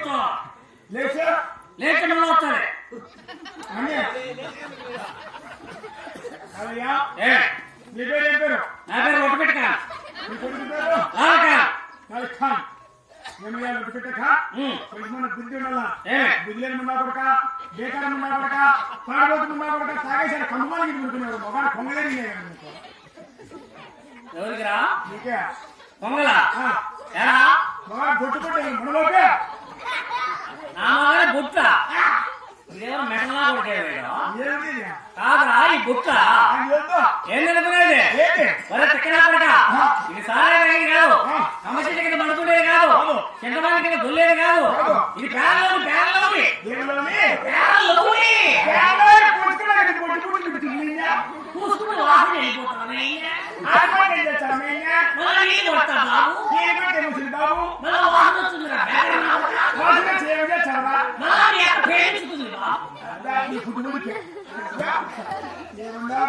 కూర్చోవాలి. లేచా లేచి మళ్ళీ వస్తుంది. అని అయ్యా ఏ నీ పేరు ఏం పేరు? నా పేరు ఒట్టుపెట్ట ఖాన్. నీ కొడుకు పేరు లాల్ ఖాన్. లాల్ ఖాన్. ఏమయ్యా ఒట్టుపెట్ట ఖాన్? మన బుద్ధి ఉండాలా? బుద్ధిలేని ముందా కొడక, బేకారం ముందా కొడక, తాడబోతు ముందా కొడక, తాగేసారి కనుమానికి పుడుతున్నారు. మొగాడు పొంగలేని ఎవరికిరా? నీకే పొంగలా? ఎలా? మొగాడు బొట్టు కొట్టే మనలోకే నా మగడ బుట్ట. ఇదేమో మెటలా కొట్టేవాడు. ఏమిటి ఇది? కాదురా ఈ బుట్ట. అది ఏందో? ఏం జరుగుతున్నది? ఏంటి? ఒరే తిక్కనా కొడక, ఇది సారా కాదు, సమస్య కింద పడుతుండేది కాదు, చింతమాల కింద దొల్లేది కాదు, ఇది పేరలోని పేరలోని ఏమిలోని? పేరలోని పేదవాడి కొడుకులాగా బొట్టు కొట్టి తిరిగిందా? పూసుకుని వాసన వెళ్ళిపోతానే. ఆత్మహత్య చేస్తామయ్యా? మళ్ళీ నీళ్ళు కొడతా బాబు, ఏమిటి ముసలి బాబు? మళ్ళీ వాసన వస్తుందిరా పేరు, వాసన చేయగా చదవా? మళ్ళీ నీ యొక్క పేరుచుతుంది బాబు. నీ కుటుంబానికి ఏముందా?